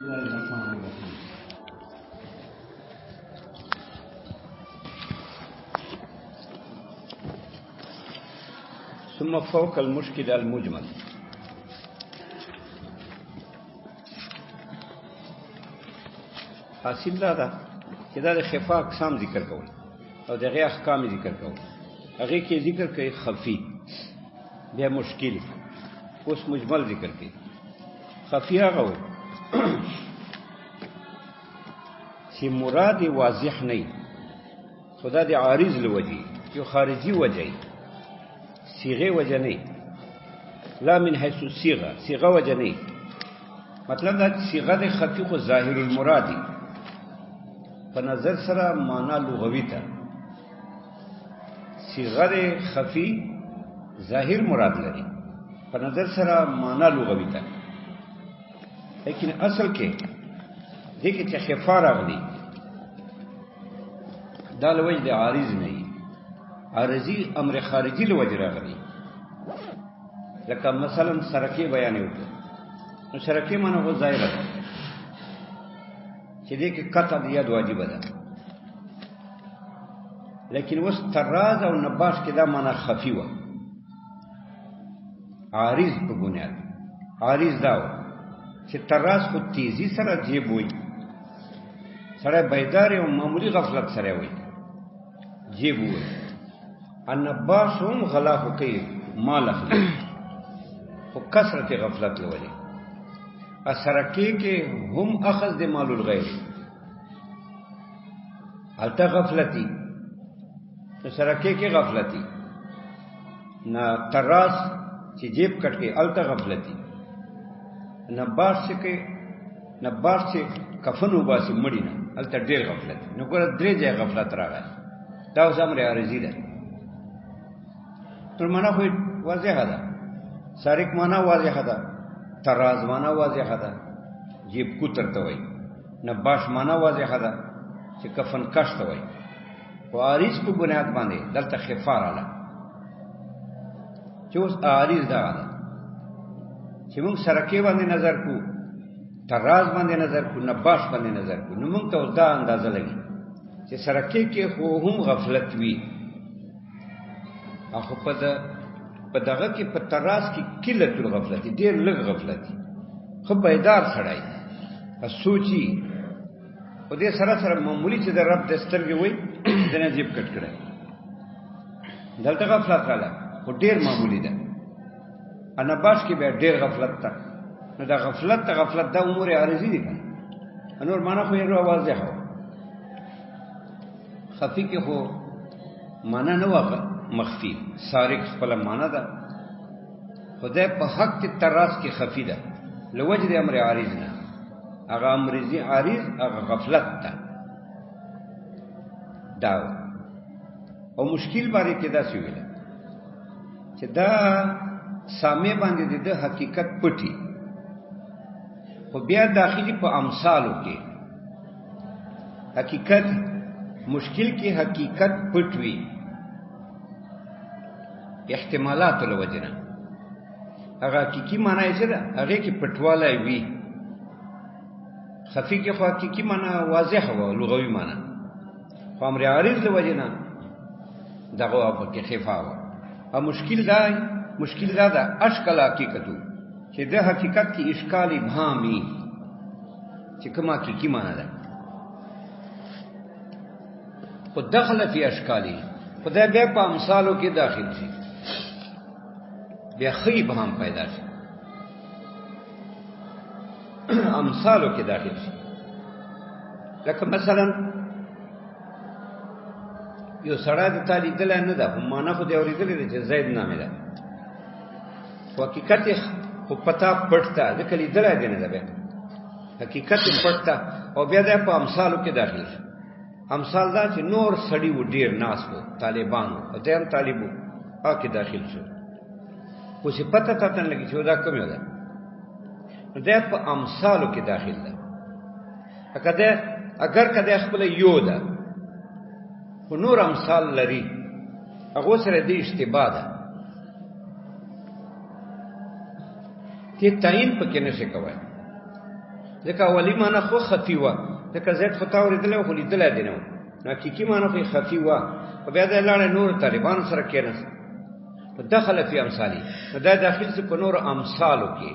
بسم الله الرحمن الرحيم. ثم فوق المشكل المجمل. حاصل دا چې دا د خفا اقسام ذکر کول او دغه احکام ذکر کول. هغه کې ذکر کوي خفي، بیا مشکل، اوس مجمل ذکر کوي. خفي هغه وي چې مراد واضح نه، خدا د عارض لوجه یو خارجي وجه، صيغه وجه نه، لا من حيث صيغه وجه نه. مطلب دا صيغه د خفي خو ظاهر المرادي په نظر سره معنا لغوي ته، صيغه خفي ظاهر مراد لري، په نظر سره معنا لغوي ته، لیکن اصل کې دغه چې خفا راغلي دا لوجه د عارض نه، عارضي امر خارجي لوجه راغلي. لکه مثلا سرکه بیان وکړو، نو سرکه معنی هو ظاهر ده چې دې کې قطع د یاد واجب ده، لیکن وس طراز او نباش کې دا معنی خفي و. عارض په بنیاد عارض دا چې طراز خو تیزی سره جیب وي، سره بیدار او معمولی غفلت سره وي جیب وي. النباش هم غلا خو کوي مال اخلي خو کثرت غفلت لولي. اسرکی کې هم اخذ د مال الغیر، الته غفلتی، اسرکی کې غفلتی نه، طراز چې جیب کټ کې الته غفلتی. نباش چې نباش چې کفن وباسي مړی نه، الته ډېر غفلت. نو ګوره درې ځای غفلت راغی، دا اوس امر عارضي ده. تر معنا خو واضحه ده، سارق معنا واضحه ده، طراز معنا واضحه ده، جیب کوتر ته وایي. نباش معنا واضحه ده چې کفن کش ته وایي. خو عارض په بنیاد باندې دلته خفا راغله چې اوس عارض دا ده چې موږ سرکه باندې نظر کو، طراز باندې نظر کو، نباش باندې نظر کو، نو موږ ته دا اندازه لګي چې سرکه کې خو هم غفلت وي، اخو په دغه کې په طراز کې قلت الغفلت، ډېر لږ غفلت، خو بیدار سړی سوچي او دې سره معمولی چې د رب د سترګې وي د نجیب کټ کړي. دلته غفلت رااله خو ډېر معمولی ده. نباش کې بیا ډېر غفلت ده. نو دا غفلت دا امور عارضي دي کنه، نور معنا خو یې واضح و. خفي کې خو معنا نه واغه مخفي، سارق خپل معنا ده، خدای په حق کې طراز کې خفي ده لوجه د امر عارض نه. هغه امرزي عارض هغه غفلت ده دا. او مشکل باندې کې دا څه ویل چې دا سامع باندې د حقیقت پټي، خو بیا داخلي په امثالو کې حقیقت مشکل کې حقیقت پټوي احتمالات لوجنه. هغه حقيقي معنی یې څه ده؟ هغه کې پټوالی وي. خفي کې خو حقيقي معنی واضح و لغوي معنی، خو امر عارض لوجنه دغه په کې خفا و. او مشکل دا ده اشکال حقیقتو چې د حقیقت کې اشکال ابهامي چې کومه حقيقي معنی ده، خو دخل فی اشکالی خدای بیا په امثالو کې داخل شي، بیا خی ابهام پیدا شي، امثالو کې داخل شي. لکه مثلا یو سړی د تعالی دل نه ده، په معنا خو دی اورېدلې ده چې زید نامه ده، حقیقت خو پتا پټتا ځکه لیدلای دی نه ده، بیا حقیقت پټتا او بیا د په امثالو کې داخل شي. امثال دا چې نور سړی و ډیر ناس وو، طالبانو او دیم طالبو هغه کې داخل شو، خو چې پته تاتن لګي چې دا کومه ده، نو دا په امثالو کې داخل ده. اگر کده خپل یو ده خو نور امثال لري، هغه سره د اشتباه ده، تی تعین پکې نشي کوي. ځکه اولی معنی خو خفي وه، ځکه زید خو تا اورېدلی و خو لیدلی دې نه و، نو حقیقي معنی خو یې خفي وه. خو بیا دی لاړی نورو طالبانو سره کېناست، دخل فی امثالی، نو دا داخل شو په نورو امثالو کې.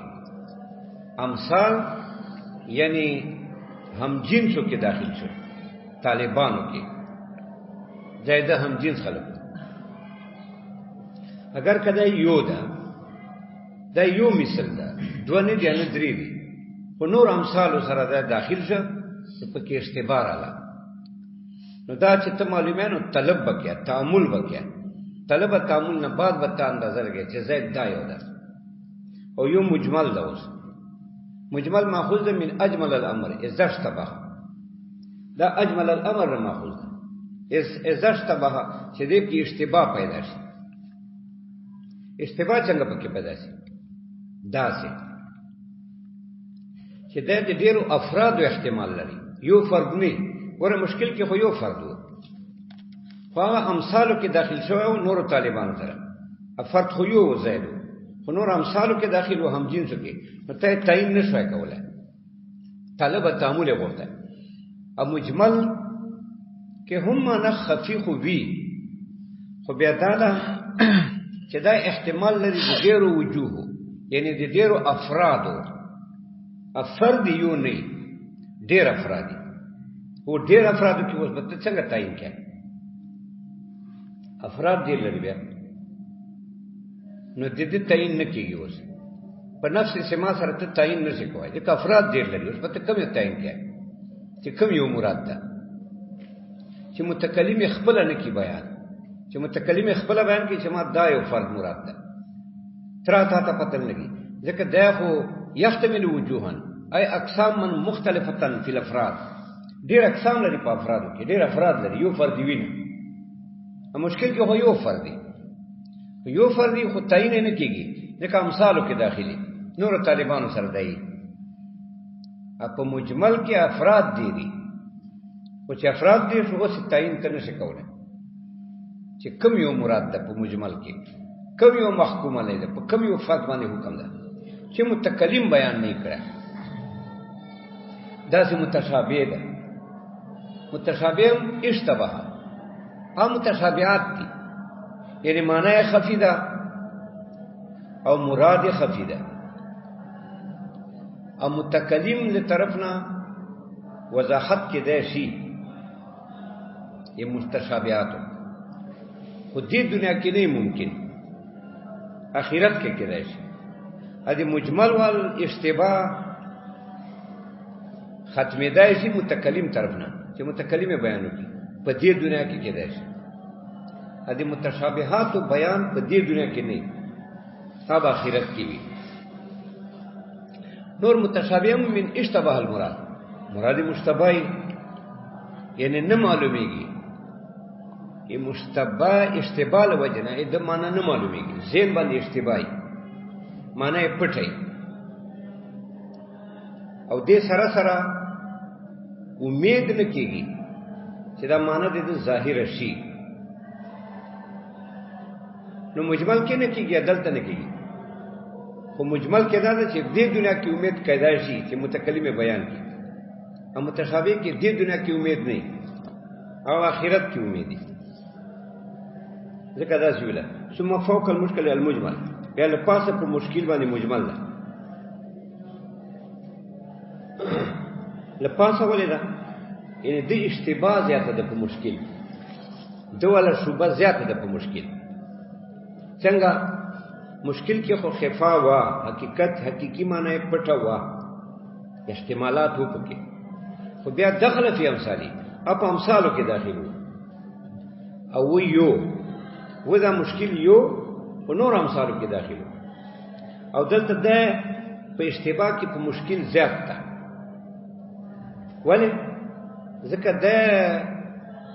امثال یعنی هم جنسو کې داخل شو، طالبانو کې زیاده هم جنس خلق. اگر کدا یو ده دا یو مثل ده، دوه نه دي نه درې دي، خو نور امثالو سره دا داخل شو په کې اشتباه راغله. نو دا چې ته معلومانو طلب وکړه، تعامل وکړه، طلب تعامل نه بعد به ته اندازه لګې چې زید دا یو ده او یو مجمل ده. اوس مجمل ماخوذ ده من اجمل الامر اذا اشتبه، دا اجمل الامر ماخوذ ده اذا اشتبه چې دې کې اشتباه پیدا شي. اشتباه څنګه پکې پیدا شي؟ داسې چې د ډېرو افرادو احتمال لري، یو فرد نه. ګوره مشکل کې خو یو فرد و، خو هغه امثالو کې داخل شوی و نورو طالبانو سره، فرد خو یو و زید، خو نور امثالو کې داخل و هم جنسو کې، نو ته تعیین نه شوی کولی، طلب تعامل یې غوښتی. او مجمل کې هم معنی خفي خو وي، خو بیا دا ده چې دا احتمال لري د ډېرو وجوهو، یعنی د ډېرو افرادو. فرد یو نه، ډېر افراد دي، خو ډېر افرادو کې اوس به ته څنګه تعیین کړې؟ افراد ډېر لري بیا، نو د دې تعیین نه کېږي. اوس په نفس سما سره ته تعیین نه شې کولی، ځکه افراد ډېر لري. اوس به ته کوم یو تعیین کړې چې کوم یو مراد ده، چې متکلم یې خپله نه کړي بیان، چې متکلم یې خپله بیان کړي چې ما دا یو فرد مراد ده، تا ته پته نه لګي، ځکه دا خو یحتمل وجوها ای اقساما مختلفه فی الافراد. ډېر اقسام لري په افرادو کې، ډېر افراد لري، یو فرد ویني. مشکل کې خو یو فرد دی، یو فرد خو تعیین نه کېږي، ځکه امثالو کې داخلي نورو طالبانو سره دی. په مجمل کې افراد دي، خو چې افراد دي خو اوس تعیین ته نه شي کولی چې کوم یو مراد ده. په مجمل کې کوم یو محکوم علیه ده، په کوم یو فرد باندې حکم ده چې متکلم بیان نه کړه. داسې متشابه ده. متشابه هم اشتباه، هم متشابهات دي، یعنی معنی خفي ده او مراد خفي ده، او متکلم له طرفنا وضاحت کې ده شي یہ متشابهات. خو دې دنیا کې نه ممکن، آخرت کې کېدای شي. ادي مجمل وال اشتباه ختمېدای شي متکلم طرفنا، چې متکلم بیان وکړي، په دې دنیا کې کېدای شي. ادي متشابهات بیان په دې دنیا کې نه، اب آخرت کې وي. نور متشابه من اشتباه المراد، مراد مشتبه یعنی نه معلومیږي، یہ مشتبه اشتباه لوجنه د معنا نه معلومیږي، ذهن باندې اشتباهي معنا یې پټي. او دې سره سره امید نه کېږي چې دا معنا د ظاهر شي. نو مجمل کې نه کېږي، دلته نه کېږي. خو مجمل کې دا ده چې دې دنیا کې امید کېدای شي چې متکلم بیان کړي، او متشابه کې دې دنیا کې امید نه او آخرت کې امید دي. ځکه دا سویله ثم فوق المشکل المجمل، بیا له پاسه په مشکل باندې مجمل ده. له پاسه ولې ده؟ یعنی د اشتباه زیاته ده په مشکل، دوله شوبه زیاته ده په مشکل. څنګه؟ مشکل کې خو خفا وا، حقیقت حقیقي معنی پټه وا، احتمالات وو پکې، خو بیا دخل فی امثالی، اپ امثالو کې داخلو او یو ودا مشکل یو په نور امثالو کې داخلو. او دلته ده په اشتباه کې په مشکل زیات ده. ولی ځکه ده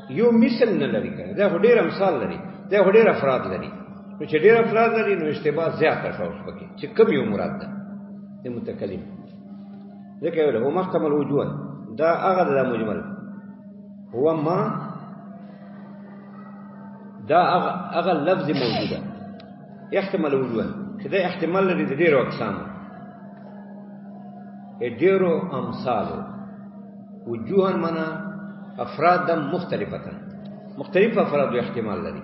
یو مثل نه لري کنه، ده ډېر امثال لري، ده ډېر افراد لري. نو چې ډېر افراد لري نو اشتباه زیاته شو پکې چې کوم یو مراد ده د متکلم. ځکه یو له محکم الوجوه دا هغه د مجمل هو ما دا هغه لفظ موجوده يحتمل وجوه، چې دا احتمال لري د ډېرو اقسام. ډیرو امثالو وجوها منا افرادا مختلفه مختلف افراد احتمال لري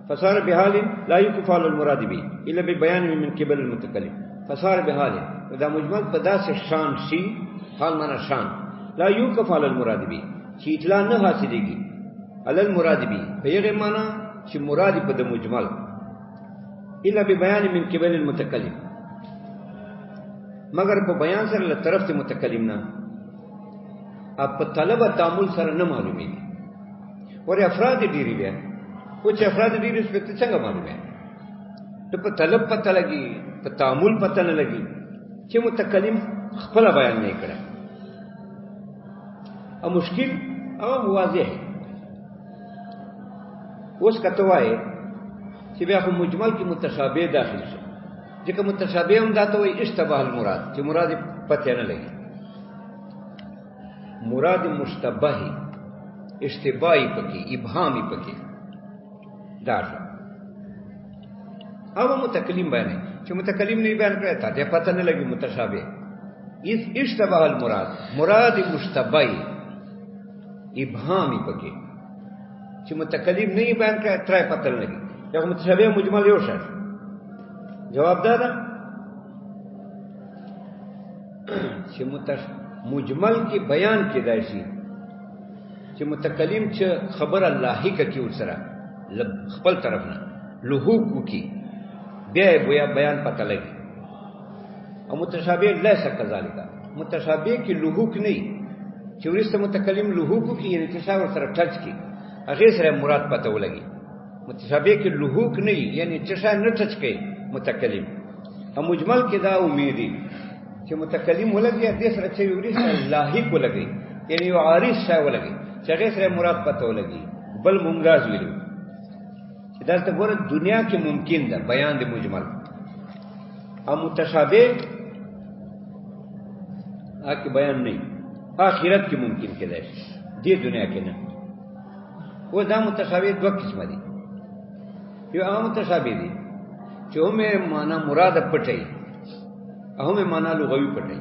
فصار بحال لا يكف على المراد به الا ببيان من قبل المتكلم فصار بحال دا مجمل په داسې شان شي حال منا شان لا يكف على المراد به چې اطلاع نه حاصلېږي على المراد به په یغه معنا چې مراد په د مجمل الا ببيان من قبل المتكلم مگر په بیان سره له طرف ته متکلم نه په طلب تعامل سره نه معلومیږي ور افراد ډیری بیا او چې افراد ډیری څه څنګه معلومه ته په طلب پته لګي په تعامل پته نه لګي چې متکلم خپل بیان نه کړي او مشکل او واضح اوس کته وای چې بیا خو مجمل کې متشابه داخل شي ځکه متشابه هم داته وي اشتباه المراد چې مراد پته نه لګي مراد مشتبه اشتباهی پکې ابهامی پکې دا او متکلم بیان چې متکلم نه بیان کړی ته پته نه لګي متشابه اس اشتباه المراد مراد مشتبه ابهامی پکې چې متکلم نه بیان کړی تر پته نه لګي یو متشابه مجمل یو شر جواب دا ده چې مجمل کې بیان کې دی شي چې متکلم چې خبر الله کی ورسره خپل طرف نه لحوق کی بیا بیان پته لګي او متشابه لیس کذالک متشابه کې لحوق نه چې ورسته متکلم لحوق کی یعنی تشابه سره ټچ کی هغه سره مراد پته ولګي متشابه کې لحوق نه یعنی تشابه نه ټچ کوي متکلم او مجمل کې دا امیدي چې متکلم ولګي د سره چې ورسته لاحق ولګي یعنی یو عارض شای ولګي چې هغه سره مراد پته ولګي بل ممتاز ویلو چې دا ته ګوره دنیا کې ممکن ده بیان د مجمل او متشابه اکی بیان نه آخرت کې ممکن کېدای شي دې دنیا کې نه و دا متشابه دوه قسم دي یو هغه متشابه دي چې همه معنا مراد پټي همه معنا لغوي پټي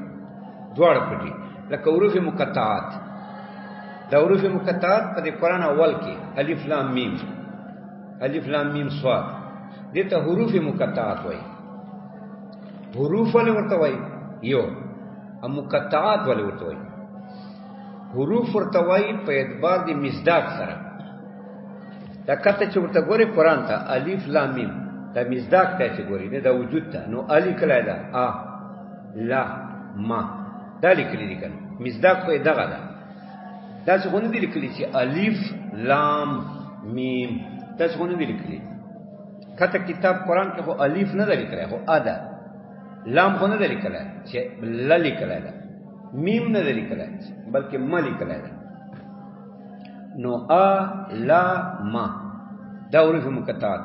دواړه پټي لکه حروف مقطعات دا حروف مقطعات په قرآن اول کې الف لام میم صاد دته حروف مقطعات وایي حروف ولې ورته وایي یو او مقطعات ولې ورته وایي حروف ورته وایي په اعتبار د مصداق سره دا کته چې ورته ګوري قرآن ته الف لام میم دا مصداق ته چې ګوري نه دا وجود ته نو الف کله دا ا لا ما دا لیکلي دي کنه مصداق په دغه ده دا څنګه دي لیکلي چې الف لام میم دا څنګه دي لیکلي کته کتاب قرآن کې خو الف نه ده لیکلی خو ا ده لام خو نه ده لیکلی چې ل لیکلی ده میم نه ده لیکلی بلکې م لیکلی ده نو ا لا ما دا حروف مقطعات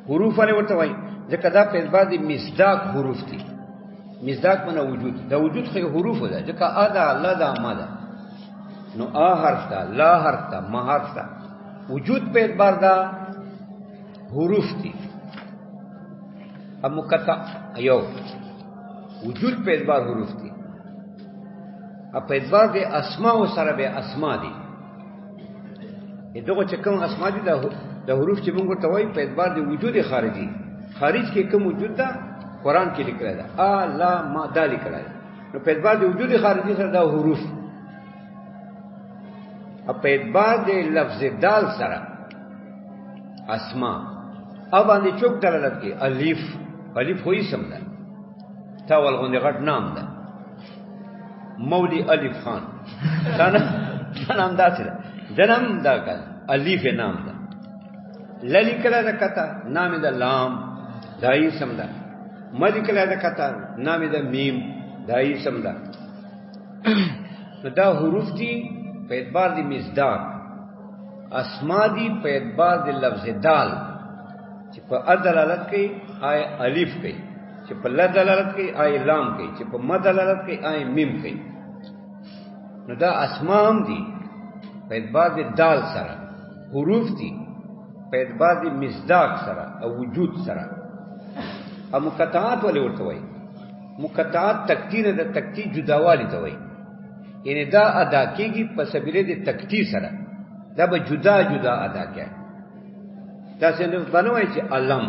حروف ولې ورته وایي ځکه دا په اعتبار د مصداق حروف دي مصداق معنا وجود دا وجود خو حروف ده ځکه ا ده لا ده ما ده نو ا حرف ده لا حرف ده ما حرف ده وجود په اعتبار دا حروف دي اب مقطع یو وجود په اعتبار حروف دي اب په اعتبار د اسماء سره به اسماء دي دغه چې کوم اسماء دي د حروف چې موږ ته وایي په اعتبار د وجود خارجي خارج کې کوم وجود ده قرآن کې لیکل ده ا لا ما دا لیکل ده نو په اعتبار د وجود خارجي سره دا حروف په اعتبار د لفظ دال سره اسماء اب باندې چوک دلالت کوي الف هو اسم ده تا ولغون غټ نام ده مولوی الف خان دا نام داسې ده جنم دا کړه الف نام ده للی کله ده کته نام ده لام دا اسم ده مد کله ده کته نام ده میم دا اسم ده دا حروف دي په اعتبار د مصداق اسماء دي په اعتبار د لفظ دال چې په ا دلالت کوي آی الف کوي چې په ل دلالت کوي آی لام کوي چې په م دلالت کوي آی میم کوي نو دا اسماء هم دي په اعتبار د دال سره حروف دي په اعتبار د مصداق سره او وجود سره او مقطعات ولې ورته وایي مقطعات تکتی نه د تکتی جداوالی ته وایي، یعنی دا ادا کیږي په سبیله د تکتی سره، دا به جدا جدا ادا کیږي. دا څنګه بنوي چې علم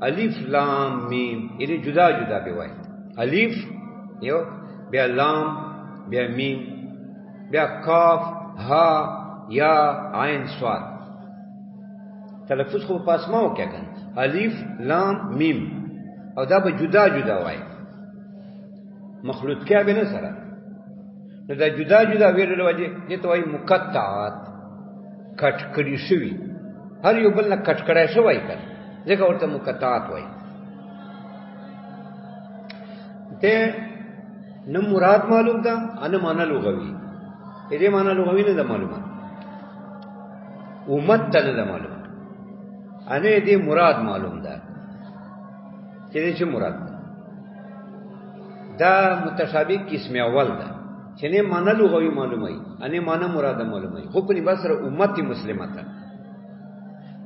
الف لام میم یعنی جدا جدا به وایي، الف یو بیا لام بیا میم بیا کاف ها یا عین صاد. تلفظ خو پاسماو کیا کنه الف لام میم، او دا به جدا جدا وایي، مخلوط کیا به نه سره. نو دا جدا جدا ویلو وجه دې ته وایي مقطعات، کټ کړي شوي، هر یو بل نه کټ کړای شوی کړه، ځکه ورته مقطعات وایي. ته نه مراد معلوم ده ان معنا لغوي، دې معنا لغوي نه ده معلومه، امت ته نه ده معلومه، ان دې مراد معلوم ده چې دې څه مراد ده. دا متشابه قسم اول ده چې نه معنا لغوي معلومه ان معنا مراد معلومه، خو په بسره امت مسلمه ته،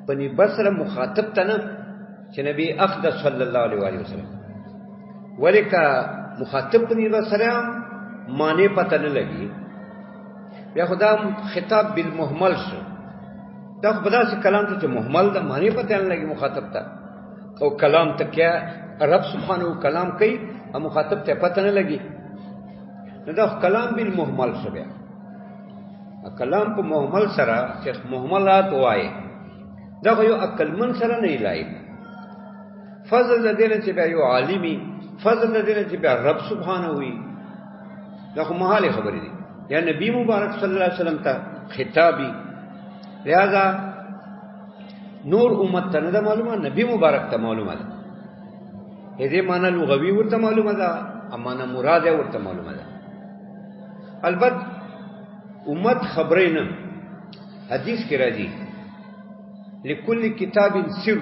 په بسره مخاطب ته نه چې نبی اقدس صلی الله علیه وسلم، ولکه مخاطب په بسره معنی پته نه لګي. بیا خدا خطاب بالمهمل شو، دا خدا سے کلام ته محمل ده، معنی پته نه لګي مخاطب ته، او کلام ته کیا رب سبحانه کلام کوي او مخاطب ته پته نه لګي، نو دا کلام بالمهمل شو. بیا کلام په محمل سره چې محملات وایي، دا یو عقل من سره نه لایق. فضل دې نه چې بیا یو عالمي، فضل دې نه چې بیا رب سبحانه وي، دا خو محاله خبرې دي. یا نبی مبارک صلی الله علیه وسلم ته خطابي، لہذا نور امت ته نه معلومه، نبی مبارک ته معلومه ده. دې معنا لغوي ورته معلومه ده، امانه مراد ورته معلومه ده. البته امت خبرې نه، حدیث کې راځي لكل کتاب سر،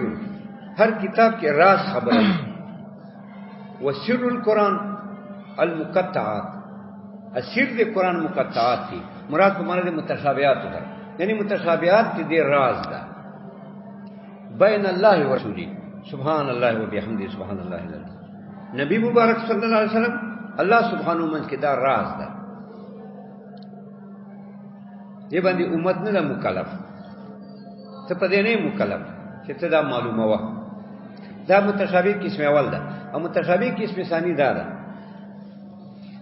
ہر کتاب کے راز خبر ہے. وسر القرآن المقطعات، اسر دے قرآن مقطعات تھی، مراد کو مانا دے متشابہات ہوتا، یعنی متشابہات کی دے راز دا بین اللہ و رسولی سبحان اللہ و بحمدہ سبحان اللہ العظیم. نبی مبارک صلی اللہ علیہ وسلم اللہ سبحانہ منز کے دا راز دا، یہ بندی امت نے دا مکلف، ته په دې نه مکلف چې ته دا معلومه وه. دا متشابه قسم اول ده، او متشابه قسم ثانی دا ده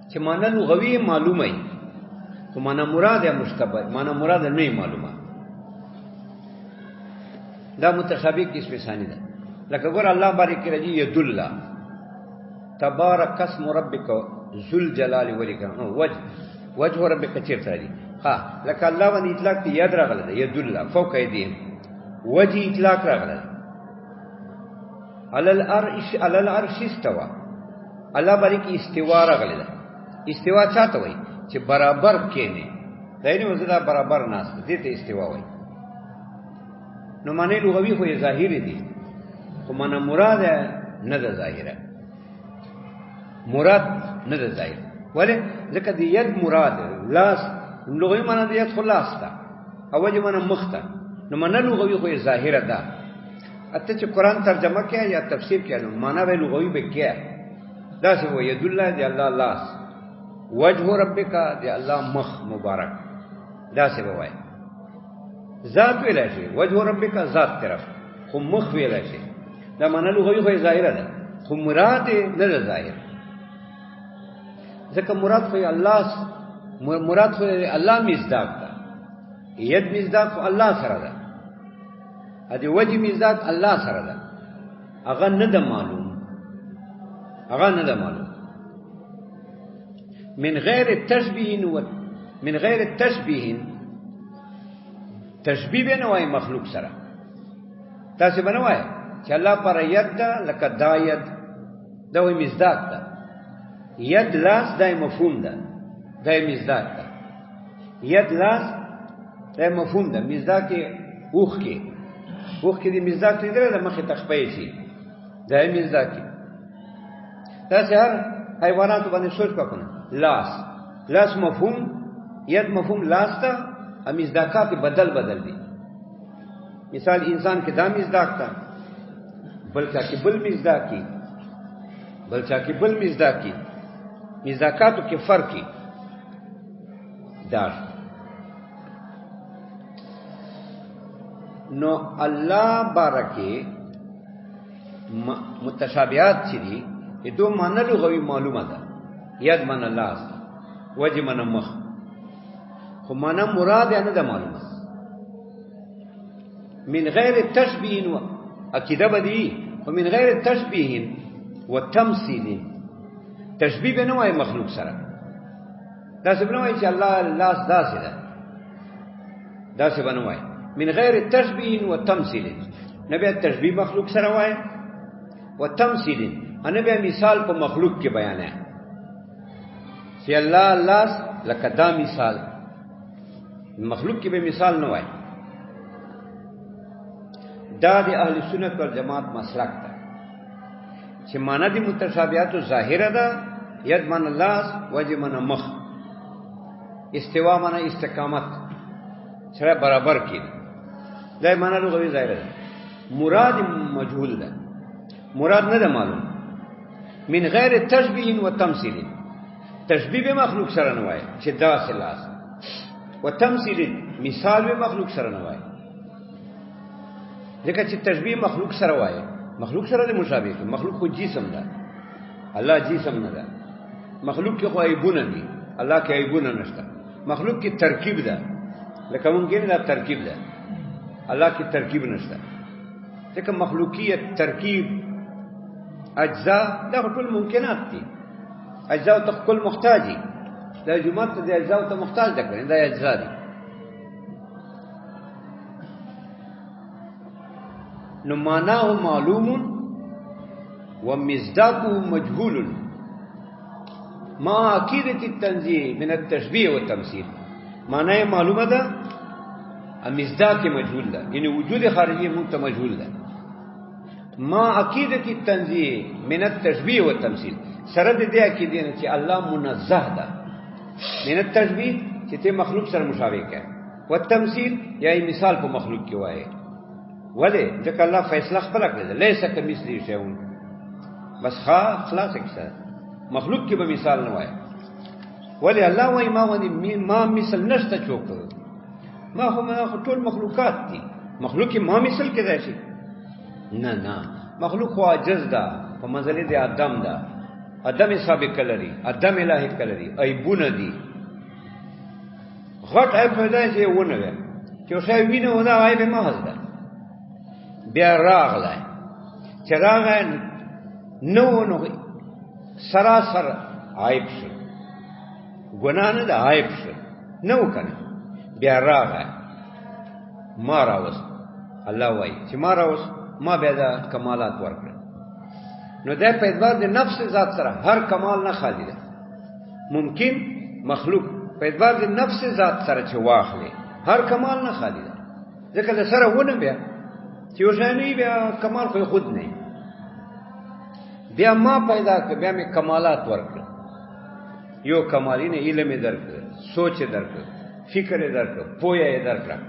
چې معنا لغوي معلومه وي، خو معنا مراد یا مشتبه، معنا مراد نه معلومه. دا متشابه قسم ثانی ده. لکه ګور الله بارک راځي ید الله تبارک اسم ربک ذل جلال والاکرام، وجه ربک چیرته راځي؟ ها لکه الله باندې اطلاق دی یاد راغله ده ید الله فوق ایدیهم، وجه اطلاق راغله علل العرش استوى، الله باندې کی استوا راغله ده. استوا چاته وای چې برابر کېنه، داینه وزدا برابر ناس دې ته استوا وای. نو معنی لغوي خو ظاهری دي، خو معنا مراد نه ده ظاهره، مراد نه ده ظاهر. ولې ځکه دې ید مراد لاس لغوي معنا دې ید خلاص تا، او وجه معنا مخته، نو معنا لغوي خو ظاهره ده. اته چې قران ترجمه کیا یا تفسیر کیا نو معنا به لغوي به کیا، دا څه وایي ید الله دی الله لاس، وجه ربک دی الله مخ مبارک، دا څه وایي ذات ویل شي، وجه ربک ذات طرف، خو مخ ویل شي، دا معنا لغوي خو ظاهره ده، خو مراد نه ده ظاهر. ځکه مراد خو الله، مراد خو الله مصداق ده، ید مصداق الله سره ده، ادي وجه مصداق الله سره ده، هغه نه ده معلوم، هغه نه ده معلوم. من غیر تشبیه و من غیر تشبیه، تشبیه به نه وای مخلوق سره، تاسو به نه وای چې الله پر ید ده لکه دا ید دا وای مصداق ده، ید لاس دای مفهوم ده، دای مصداق ده، ید لاس دای مفهوم ده، مصداق اوخ کې، اوخ کې دې مصداق دې ده مخه تخپې شي، دای مصداق دا هر حیوانات باندې سوچ وکړه. لاس، لاس مفهوم، ید مفهوم لاس ته، مصداقات بدل دي. مثال انسان کې دا مصداق تا، بل کا کې بل مصداق کی، بل چا کې بل مزداقي مزداقاتو کې فرقي دار. نو الله بارکه متشابهات چې دي دو معنی لغوي معلومه ده. ید من الله وجه من مخ خو معنی مراد نه ده معلومه. من غیر تشبیه و عقیده بدی ومن غیر تشبیه و تمثیل. تشبیه به نه وای مخلوق سره دا څه نه وای چې الله لاس داسې ده دا څه نه وای. من غیر تشبیه و تمثیل نه به تشبیه مخلوق سره وای و تمثیل نه به مثال په مخلوق کې بیان ہے چې الله لاس لکه دا مثال مخلوق کې به مثال نه وای. دا د اهل سنت والجماعت مسلک ده چې معنا دي متشابهات ظاهره ده. ید من الله وجه من مخ استوا معنا استقامت سره برابر کړي دا معنا لغوي ظاهره ده. مراد مجهول ده مراد نه ده معلوم. من غیر تشبیه و تمثیل تشبیه به مخلوق سره نه وای چې دا خلاص و تمثیل مثال به مخلوق سره نه وای. ځکه چې تشبیه مخلوق سره وای مخلوق سره مشابه کوي. مخلوق خو جسم ده الله جسم نه ده. مخلوق کې خو عیبونه دي الله کې عیبونه نشته. مخلوق کې ترکیب ده لکه ممکن دا ترکیب ده الله کې ترکیب نشته. ځکه مخلوقیت ترکیب اجزاء دا ټول ممکنات دي. اجزاء ته کل محتاجي دا جمعه ته د اجزاء ته محتاج ده کړي دا اجزاء دي. نو معناه معلوم ومصداقه مجهول ما عقیدة التنزیه من التشبیه والتمثیل. معنی معلومه ده مصداق مجهول ده یعنی وجود خارجی مونږ مجهول ده. ما عقیدة التنزیه من التشبیه والتمثیل سره د دې عقیدې نه چې الله منزه ده من التشبیه چې ته مخلوق سره مشابه کوي والتمثیل یا مثال په مخلوق کې وایي. ولی ځکه الله فیصله خپل کړی ده لیس کمثله شیء بس خلاص کړه مخلوق کې به مثال نه وایي. ولی الله وایي ما ونی ما مثل نشته چوک ما هم ټول مخلوقات دي مخلوق کې ما مثل کې راشي نه مخلوق خو عاجز ده په منزله د ادم ده. ادم سابق لري ادم الهي کلري عیبونه دي غټ عیب پیدا شي ونه وي چې شای وینه ودا عیب محض ده. بیا راغله چې راغله نو سراسر عیب شو ګناه نه ده عیب شو نو کنه. بیا راغله ما راوس الله وایي چې ما راوس ما بیا دا کمالات ورکړ. نو دا په اعتبار د نفس ذات سره هر کمال نه خالی ده. ممکن مخلوق په اعتبار د نفس ذات سره چې واخلي هر کمال نه خالی ده. ځکه د سره ونه بیا چې وشانی بیا کمال خو خود نه بیا ما پیدا کړ بیا مې کمالات ورکړ. یو کمالین علم درکړ سوچ درکړ فکر درکړ پوهه درکړ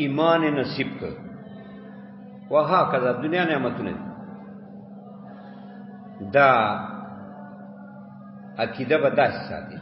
ایمان نصیب کړ وها کذا دنیا نعمتونه دا عقیده به داسې ساتي